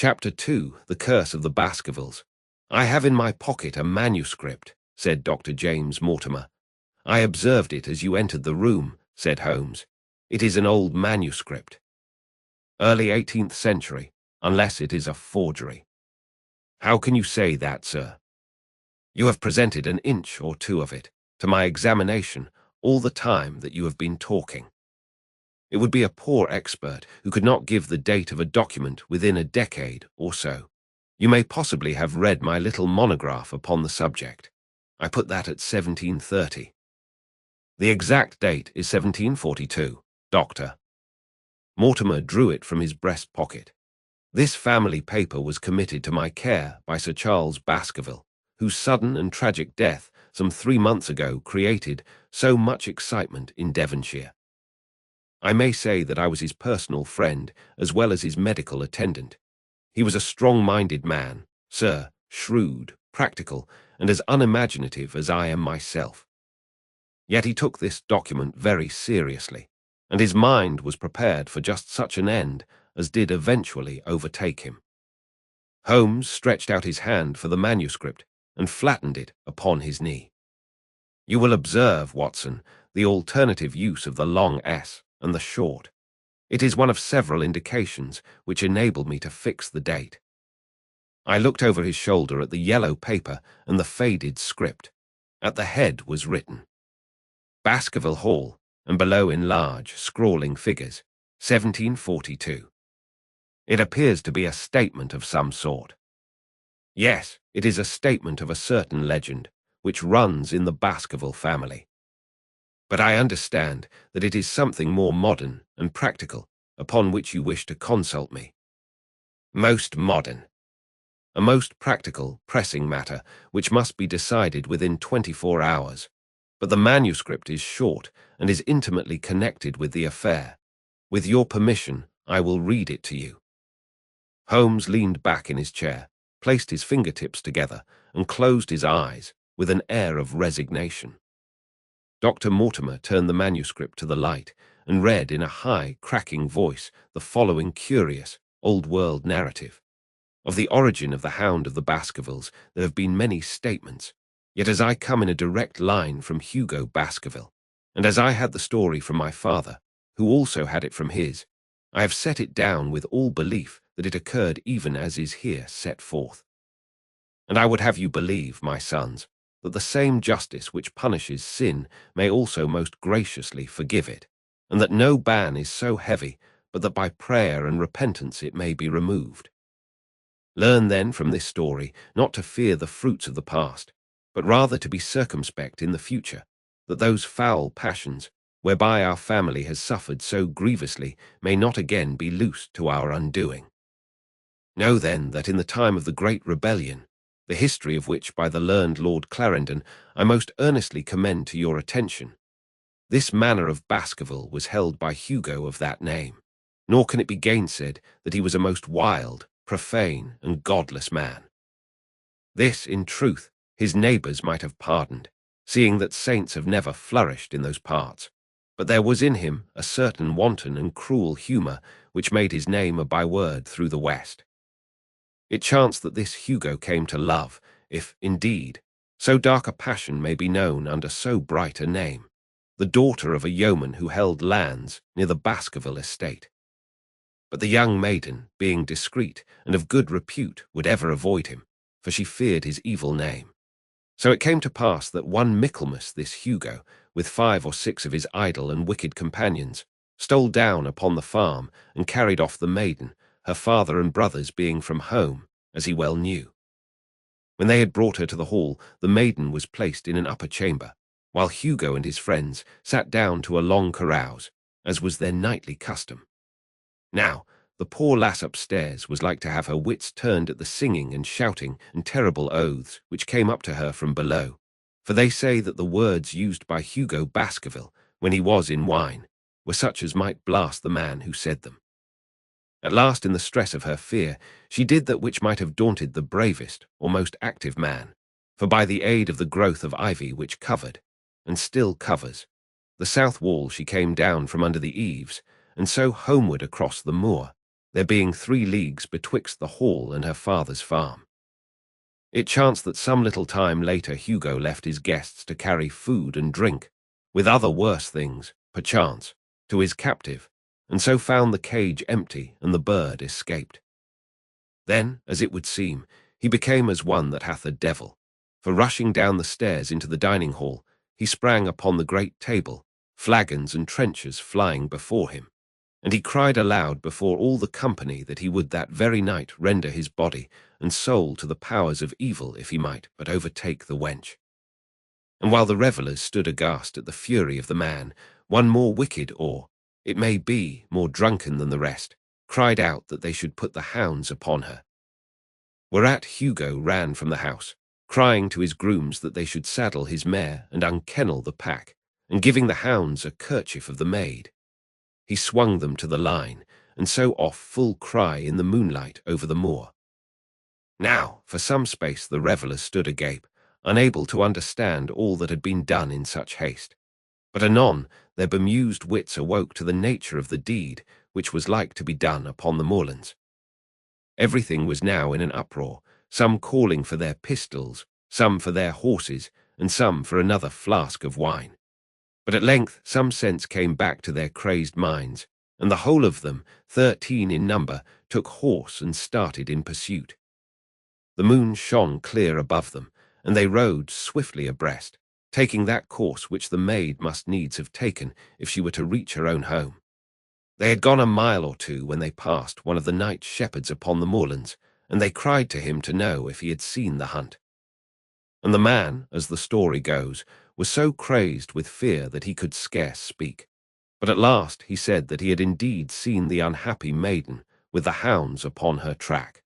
Chapter 2, The Curse of the Baskervilles. "I have in my pocket a manuscript," said Dr. James Mortimer. "I observed it as you entered the room," said Holmes. "It is an old manuscript. Early 18th century, unless it is a forgery." "How can you say that, sir?" "You have presented an inch or two of it to my examination all the time that you have been talking. It would be a poor expert who could not give the date of a document within a decade or so. You may possibly have read my little monograph upon the subject. I put that at 1730. The exact date is 1742, Doctor." Mortimer drew it from his breast pocket. "This family paper was committed to my care by Sir Charles Baskerville, whose sudden and tragic death some 3 months ago created so much excitement in Devonshire. I may say that I was his personal friend as well as his medical attendant. He was a strong-minded man, sir, shrewd, practical, and as unimaginative as I am myself. Yet he took this document very seriously, and his mind was prepared for just such an end as did eventually overtake him." Holmes stretched out his hand for the manuscript and flattened it upon his knee. "You will observe, Watson, the alternative use of the long S and the short. It is one of several indications which enabled me to fix the date." I looked over his shoulder at the yellow paper and the faded script. At the head was written, "Baskerville Hall," and below in large, scrawling figures, 1742. It appears to be a statement of some sort. Yes, it is a statement of a certain legend, which runs in the Baskerville family. But I understand that it is something more modern and practical upon which you wish to consult me. Most modern. A most practical, pressing matter which must be decided within 24 hours. But the manuscript is short and is intimately connected with the affair. With your permission, I will read it to you." Holmes leaned back in his chair, placed his fingertips together, and closed his eyes with an air of resignation. Dr. Mortimer turned the manuscript to the light and read in a high, cracking voice the following curious, old-world narrative. Of the origin of the Hound of the Baskervilles there have been many statements, yet as I come in a direct line from Hugo Baskerville, and as I had the story from my father, who also had it from his, I have set it down with all belief that it occurred even as is here set forth. And I would have you believe, my sons, that the same justice which punishes sin may also most graciously forgive it, and that no ban is so heavy but that by prayer and repentance it may be removed. Learn then from this story not to fear the fruits of the past, but rather to be circumspect in the future, that those foul passions, whereby our family has suffered so grievously, may not again be loosed to our undoing. Know then that in the time of the great rebellion, the history of which by the learned Lord Clarendon I most earnestly commend to your attention, this manor of Baskerville was held by Hugo of that name, nor can it be gainsaid that he was a most wild, profane, and godless man. This, in truth, his neighbours might have pardoned, seeing that saints have never flourished in those parts, but there was in him a certain wanton and cruel humour which made his name a byword through the West. It chanced that this Hugo came to love, if, indeed, so dark a passion may be known under so bright a name, the daughter of a yeoman who held lands near the Baskerville estate. But the young maiden, being discreet and of good repute, would ever avoid him, for she feared his evil name. So it came to pass that one Michaelmas this Hugo, with 5 or 6 of his idle and wicked companions, stole down upon the farm and carried off the maiden, her father and brothers being from home, as he well knew. When they had brought her to the hall, the maiden was placed in an upper chamber, while Hugo and his friends sat down to a long carouse, as was their nightly custom. Now, the poor lass upstairs was like to have her wits turned at the singing and shouting and terrible oaths which came up to her from below, for they say that the words used by Hugo Baskerville, when he was in wine, were such as might blast the man who said them. At last, in the stress of her fear, she did that which might have daunted the bravest or most active man, for by the aid of the growth of ivy which covered, and still covers, the south wall she came down from under the eaves, and so homeward across the moor, there being 3 leagues betwixt the hall and her father's farm. It chanced that some little time later Hugo left his guests to carry food and drink, with other worse things, perchance, to his captive, and so found the cage empty and the bird escaped. Then, as it would seem, he became as one that hath a devil, for rushing down the stairs into the dining hall, he sprang upon the great table, flagons and trenchers flying before him, and he cried aloud before all the company that he would that very night render his body and soul to the powers of evil if he might but overtake the wench. And while the revellers stood aghast at the fury of the man, one more wicked or, it may be, more drunken than the rest, cried out that they should put the hounds upon her. Whereat Hugo ran from the house, crying to his grooms that they should saddle his mare and unkennel the pack, and giving the hounds a kerchief of the maid. He swung them to the line, and so off full cry in the moonlight over the moor. Now, for some space the revellers stood agape, unable to understand all that had been done in such haste. But anon their bemused wits awoke to the nature of the deed which was like to be done upon the moorlands. Everything was now in an uproar, some calling for their pistols, some for their horses, and some for another flask of wine. But at length some sense came back to their crazed minds, and the whole of them, 13 in number, took horse and started in pursuit. The moon shone clear above them, and they rode swiftly abreast, taking that course which the maid must needs have taken if she were to reach her own home. They had gone a mile or two when they passed one of the night shepherds upon the moorlands, and they cried to him to know if he had seen the hunt. And the man, as the story goes, was so crazed with fear that he could scarce speak. But at last he said that he had indeed seen the unhappy maiden with the hounds upon her track.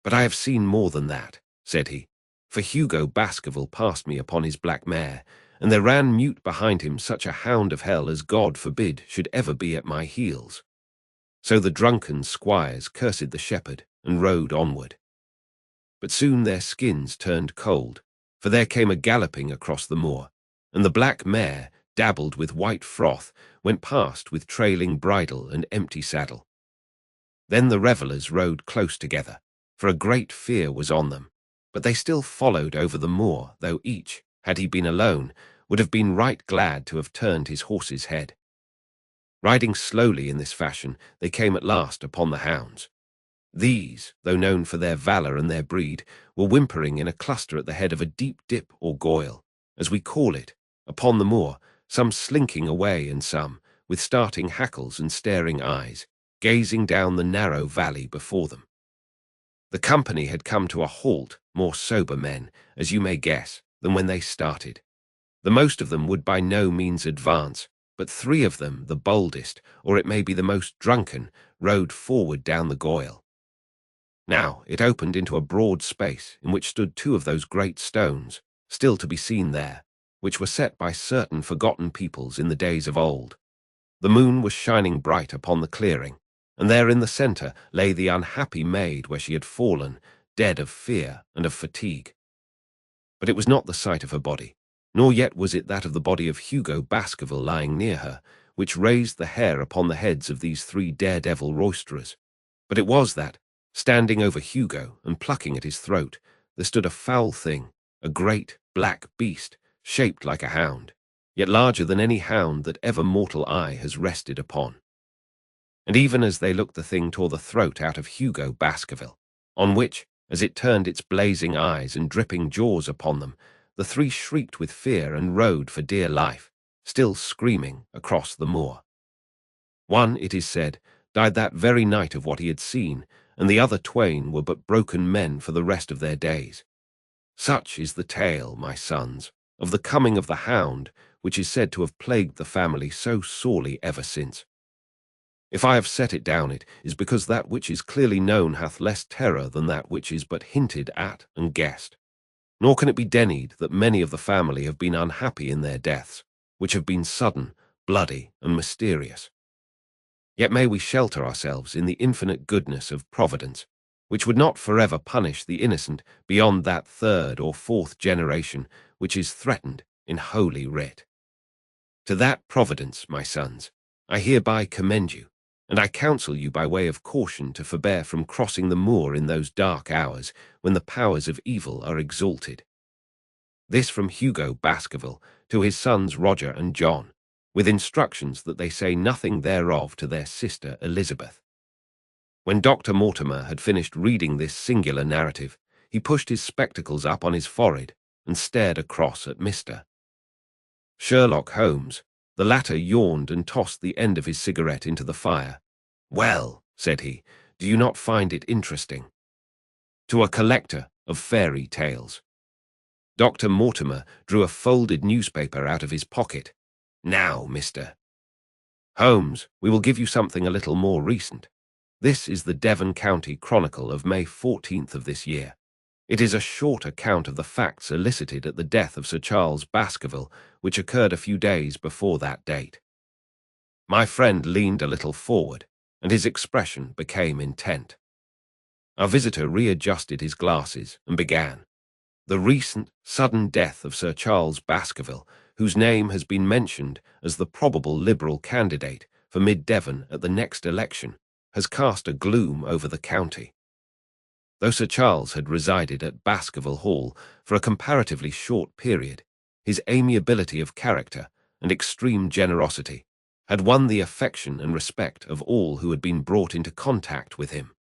"But I have seen more than that," said he, "for Hugo Baskerville passed me upon his black mare, and there ran mute behind him such a hound of hell as God forbid should ever be at my heels." So the drunken squires cursed the shepherd and rode onward. But soon their skins turned cold, for there came a galloping across the moor, and the black mare, dabbled with white froth, went past with trailing bridle and empty saddle. Then the revellers rode close together, for a great fear was on them, but they still followed over the moor, though each, had he been alone, would have been right glad to have turned his horse's head. Riding slowly in this fashion, they came at last upon the hounds. These, though known for their valour and their breed, were whimpering in a cluster at the head of a deep dip or goyle, as we call it, upon the moor, some slinking away and some, with starting hackles and staring eyes, gazing down the narrow valley before them. The company had come to a halt, more sober men, as you may guess, than when they started. The most of them would by no means advance, but 3 of them, the boldest, or it may be the most drunken, rode forward down the goyle. Now it opened into a broad space in which stood 2 of those great stones, still to be seen there, which were set by certain forgotten peoples in the days of old. The moon was shining bright upon the clearing, and there in the centre lay the unhappy maid where she had fallen, dead of fear and of fatigue. But it was not the sight of her body, nor yet was it that of the body of Hugo Baskerville lying near her, which raised the hair upon the heads of these 3 daredevil roisterers, but it was that, standing over Hugo and plucking at his throat, there stood a foul thing, a great black beast, shaped like a hound, yet larger than any hound that ever mortal eye has rested upon. And even as they looked the thing tore the throat out of Hugo Baskerville, on which, as it turned its blazing eyes and dripping jaws upon them, the 3 shrieked with fear and rode for dear life, still screaming, across the moor. One, it is said, died that very night of what he had seen, and the other 2 were but broken men for the rest of their days. Such is the tale, my sons, of the coming of the hound, which is said to have plagued the family so sorely ever since. If I have set it down, it is because that which is clearly known hath less terror than that which is but hinted at and guessed. Nor can it be denied that many of the family have been unhappy in their deaths, which have been sudden, bloody, and mysterious. Yet may we shelter ourselves in the infinite goodness of Providence, which would not forever punish the innocent beyond that 3rd or 4th generation which is threatened in Holy Writ. To that Providence, my sons, I hereby commend you, and I counsel you by way of caution to forbear from crossing the moor in those dark hours when the powers of evil are exalted. This from Hugo Baskerville to his sons Roger and John, with instructions that they say nothing thereof to their sister Elizabeth. When Dr. Mortimer had finished reading this singular narrative, he pushed his spectacles up on his forehead and stared across at Mr. Sherlock Holmes. The latter yawned and tossed the end of his cigarette into the fire. "Well," said he, "do you not find it interesting?" To a collector of fairy tales. Dr. Mortimer drew a folded newspaper out of his pocket. "Now, Mr. Holmes, we will give you something a little more recent. This is the Devon County Chronicle of May 14th of this year. It is a short account of the facts elicited at the death of Sir Charles Baskerville, which occurred a few days before that date." My friend leaned a little forward, and his expression became intent. Our visitor readjusted his glasses and began. "The recent, sudden death of Sir Charles Baskerville, whose name has been mentioned as the probable Liberal candidate for Mid-Devon at the next election, has cast a gloom over the county. Though Sir Charles had resided at Baskerville Hall for a comparatively short period, his amiability of character and extreme generosity had won the affection and respect of all who had been brought into contact with him.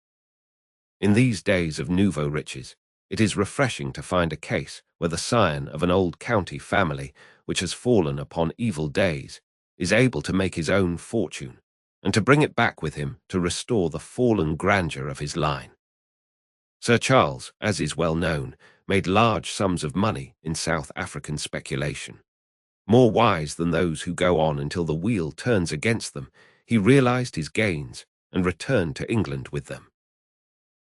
In these days of nouveau riches, it is refreshing to find a case where the scion of an old county family which has fallen upon evil days is able to make his own fortune, and to bring it back with him to restore the fallen grandeur of his line. Sir Charles, as is well known, made large sums of money in South African speculation. More wise than those who go on until the wheel turns against them, he realized his gains and returned to England with them.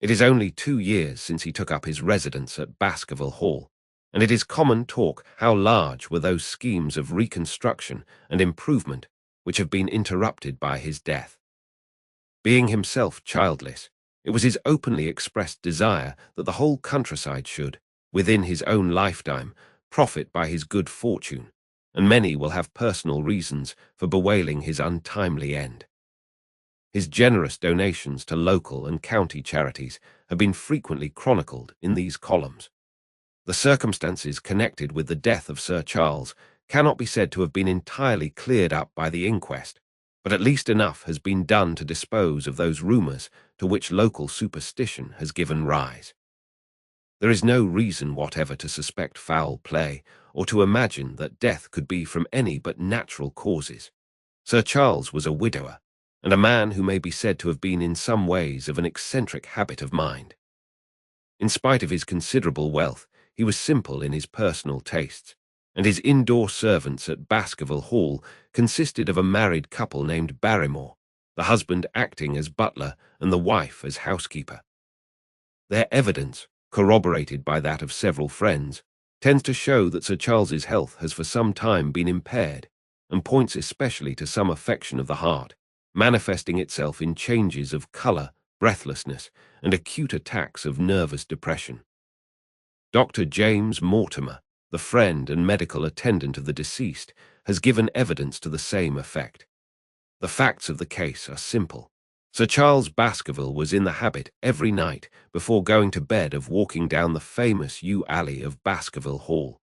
It is only 2 years since he took up his residence at Baskerville Hall, and it is common talk how large were those schemes of reconstruction and improvement which have been interrupted by his death. Being himself childless, it was his openly expressed desire that the whole countryside should, within his own lifetime, profit by his good fortune, and many will have personal reasons for bewailing his untimely end. His generous donations to local and county charities have been frequently chronicled in these columns. The circumstances connected with the death of Sir Charles cannot be said to have been entirely cleared up by the inquest, but at least enough has been done to dispose of those rumours to which local superstition has given rise. There is no reason whatever to suspect foul play, or to imagine that death could be from any but natural causes. Sir Charles was a widower, and a man who may be said to have been in some ways of an eccentric habit of mind. In spite of his considerable wealth, he was simple in his personal tastes, and his indoor servants at Baskerville Hall consisted of a married couple named Barrymore, the husband acting as butler and the wife as housekeeper. Their evidence, corroborated by that of several friends, tends to show that Sir Charles's health has for some time been impaired, and points especially to some affection of the heart, manifesting itself in changes of colour, breathlessness, and acute attacks of nervous depression. Dr. James Mortimer, the friend and medical attendant of the deceased, has given evidence to the same effect. The facts of the case are simple. Sir Charles Baskerville was in the habit every night before going to bed of walking down the famous yew alley of Baskerville Hall.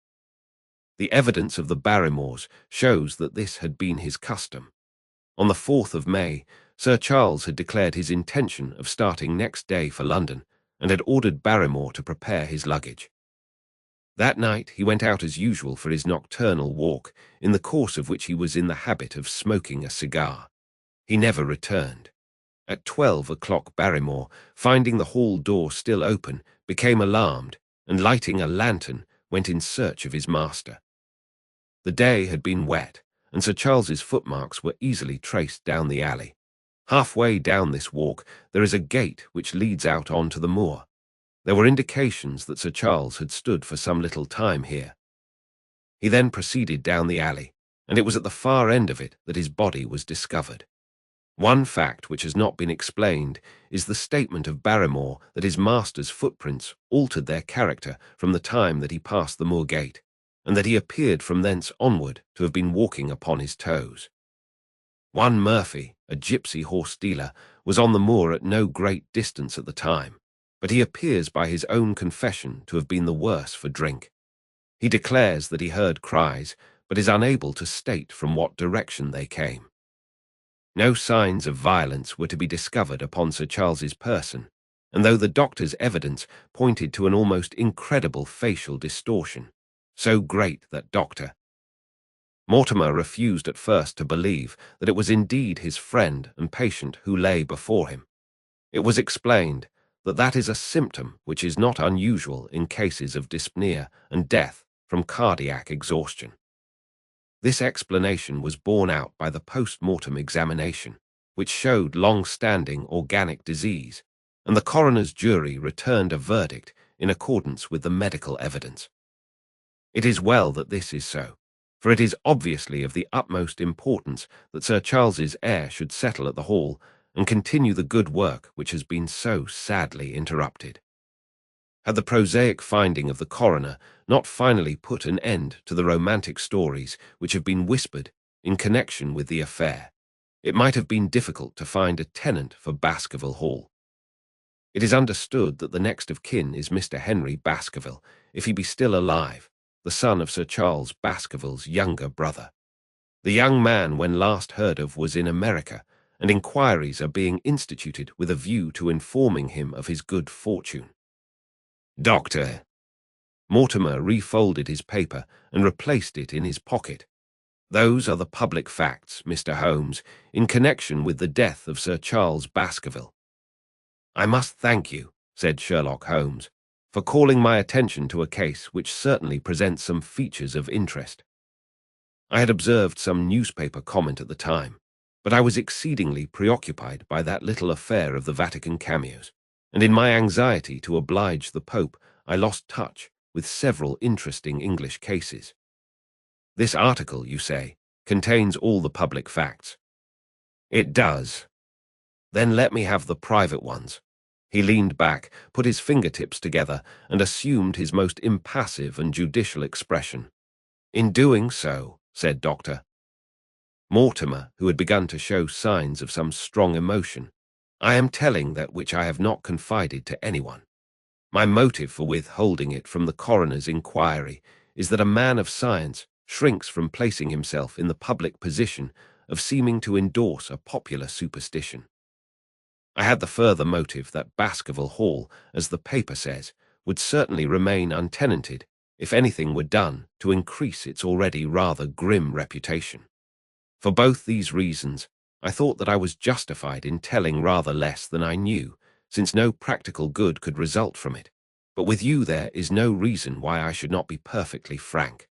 The evidence of the Barrymores shows that this had been his custom. On the 4th of May, Sir Charles had declared his intention of starting next day for London, and had ordered Barrymore to prepare his luggage. That night he went out as usual for his nocturnal walk, in the course of which he was in the habit of smoking a cigar. He never returned. At 12 o'clock Barrymore, finding the hall door still open, became alarmed, and lighting a lantern, went in search of his master. The day had been wet, and Sir Charles's footmarks were easily traced down the alley. Halfway down this walk there is a gate which leads out on to the moor. There were indications that Sir Charles had stood for some little time here. He then proceeded down the alley, and it was at the far end of it that his body was discovered. One fact which has not been explained is the statement of Barrymore that his master's footprints altered their character from the time that he passed the moor gate, and that he appeared from thence onward to have been walking upon his toes. One Murphy, a gypsy horse dealer, was on the moor at no great distance at the time, but he appears by his own confession to have been the worse for drink. He declares that he heard cries, but is unable to state from what direction they came. No signs of violence were to be discovered upon Sir Charles's person, and though the doctor's evidence pointed to an almost incredible facial distortion, so great that Mortimer refused at first to believe that it was indeed his friend and patient who lay before him. It was explained that that is a symptom which is not unusual in cases of dyspnea and death from cardiac exhaustion. This explanation was borne out by the post-mortem examination, which showed long-standing organic disease, and the coroner's jury returned a verdict in accordance with the medical evidence. It is well that this is so, for it is obviously of the utmost importance that Sir Charles's heir should settle at the Hall and continue the good work which has been so sadly interrupted. Had the prosaic finding of the coroner not finally put an end to the romantic stories which have been whispered in connection with the affair, it might have been difficult to find a tenant for Baskerville Hall. It is understood that the next of kin is Mr. Henry Baskerville, if he be still alive, the son of Sir Charles Baskerville's younger brother. The young man, when last heard of, was in America, and inquiries are being instituted with a view to informing him of his good fortune. Doctor. Mortimer refolded his paper and replaced it in his pocket. Those are the public facts, Mr. Holmes, in connection with the death of Sir Charles Baskerville. I must thank you, said Sherlock Holmes, for calling my attention to a case which certainly presents some features of interest. I had observed some newspaper comment at the time, but I was exceedingly preoccupied by that little affair of the Vatican cameos, and in my anxiety to oblige the Pope, I lost touch with several interesting English cases. This article, you say, contains all the public facts. It does. Then let me have the private ones. He leaned back, put his fingertips together, and assumed his most impassive and judicial expression. In doing so, said Dr. Mortimer, who had begun to show signs of some strong emotion, I am telling that which I have not confided to anyone. My motive for withholding it from the coroner's inquiry is that a man of science shrinks from placing himself in the public position of seeming to endorse a popular superstition. I had the further motive that Baskerville Hall, as the paper says, would certainly remain untenanted if anything were done to increase its already rather grim reputation. For both these reasons, I thought that I was justified in telling rather less than I knew, since no practical good could result from it. But with you there is no reason why I should not be perfectly frank.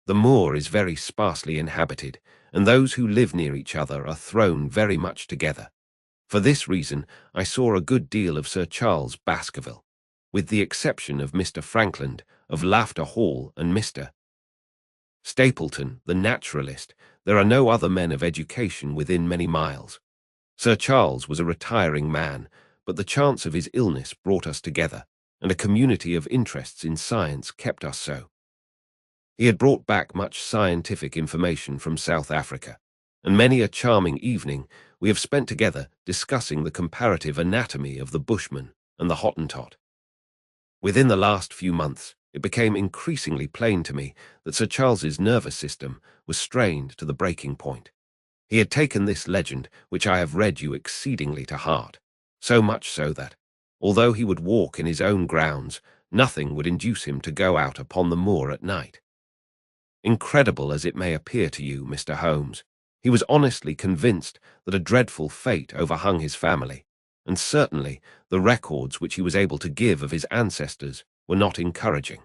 The moor is very sparsely inhabited, and those who live near each other are thrown very much together. For this reason, I saw a good deal of Sir Charles Baskerville, with the exception of Mr. Frankland of Laughter Hall and Mr. Stapleton, the naturalist. There are no other men of education within many miles. Sir Charles was a retiring man, but the chance of his illness brought us together, and a community of interests in science kept us so. He had brought back much scientific information from South Africa, and many a charming evening we have spent together discussing the comparative anatomy of the Bushman and the Hottentot. Within the last few months, it became increasingly plain to me that Sir Charles's nervous system was strained to the breaking point. He had taken this legend, which I have read you, exceedingly to heart, so much so that, although he would walk in his own grounds, nothing would induce him to go out upon the moor at night. Incredible as it may appear to you, Mr. Holmes, he was honestly convinced that a dreadful fate overhung his family, and certainly the records which he was able to give of his ancestors were not encouraging.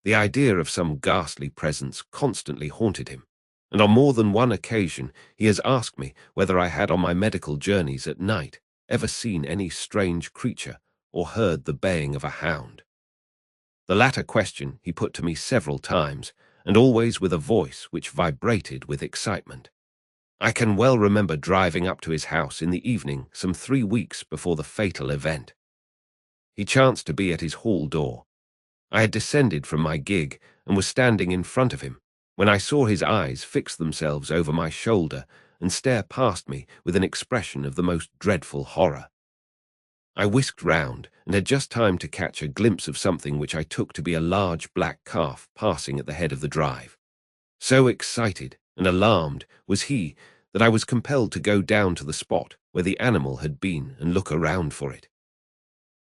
The idea of some ghastly presence constantly haunted him, and on more than one occasion he has asked me whether I had on my medical journeys at night ever seen any strange creature or heard the baying of a hound. The latter question he put to me several times, and always with a voice which vibrated with excitement. I can well remember driving up to his house in the evening some 3 weeks before the fatal event. He chanced to be at his hall door. I had descended from my gig and was standing in front of him, when I saw his eyes fix themselves over my shoulder and stare past me with an expression of the most dreadful horror. I whisked round and had just time to catch a glimpse of something which I took to be a large black calf passing at the head of the drive. So excited and alarmed was he that I was compelled to go down to the spot where the animal had been and look around for it.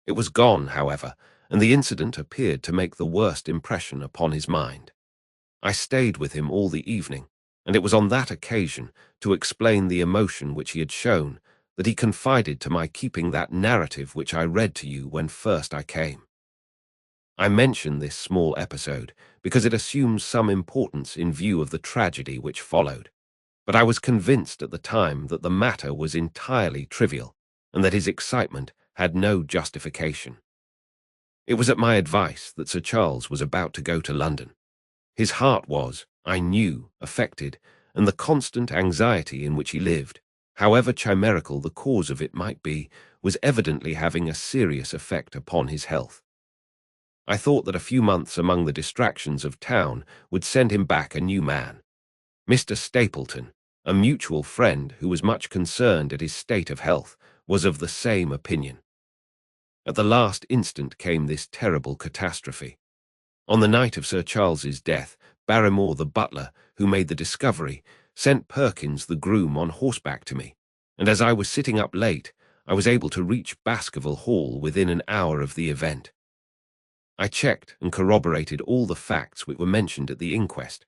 It was gone, however, and the incident appeared to make the worst impression upon his mind. I stayed with him all the evening, and it was on that occasion, to explain the emotion which he had shown, that he confided to my keeping that narrative which I read to you when first I came. I mention this small episode because it assumes some importance in view of the tragedy which followed, but I was convinced at the time that the matter was entirely trivial and that his excitement had no justification. It was at my advice that Sir Charles was about to go to London. His heart was, I knew, affected, and the constant anxiety in which he lived, however chimerical the cause of it might be, was evidently having a serious effect upon his health. I thought that a few months among the distractions of town would send him back a new man. Mr. Stapleton, a mutual friend who was much concerned at his state of health, was of the same opinion. At the last instant came this terrible catastrophe. On the night of Sir Charles's death, Barrymore the butler, who made the discovery, sent Perkins the groom on horseback to me, and as I was sitting up late, I was able to reach Baskerville Hall within an hour of the event. I checked and corroborated all the facts which were mentioned at the inquest.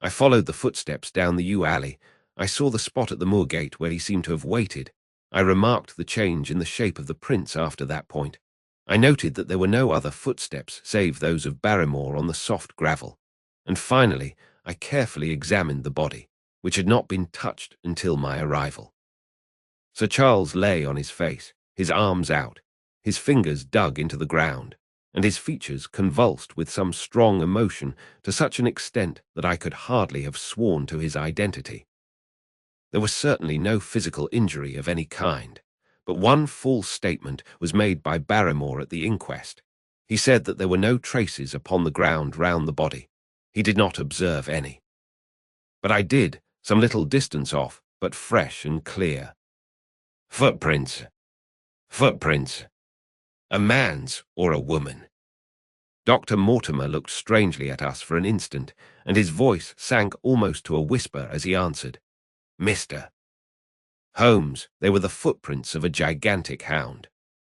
I followed the footsteps down the yew alley. I saw the spot at the moor-gate where he seemed to have waited. I remarked the change in the shape of the prints after that point. I noted that there were no other footsteps save those of Barrymore on the soft gravel. And finally, I carefully examined the body, which had not been touched until my arrival. Sir Charles lay on his face, his arms out, his fingers dug into the ground, and his features convulsed with some strong emotion to such an extent that I could hardly have sworn to his identity. There was certainly no physical injury of any kind, but one false statement was made by Barrymore at the inquest. He said that there were no traces upon the ground round the body. He did not observe any. But I did, some little distance off, but fresh and clear. Footprints. Footprints. A man's or a woman. Dr. Mortimer looked strangely at us for an instant, and his voice sank almost to a whisper as he answered, Mr. Holmes, they were the footprints of a gigantic hound.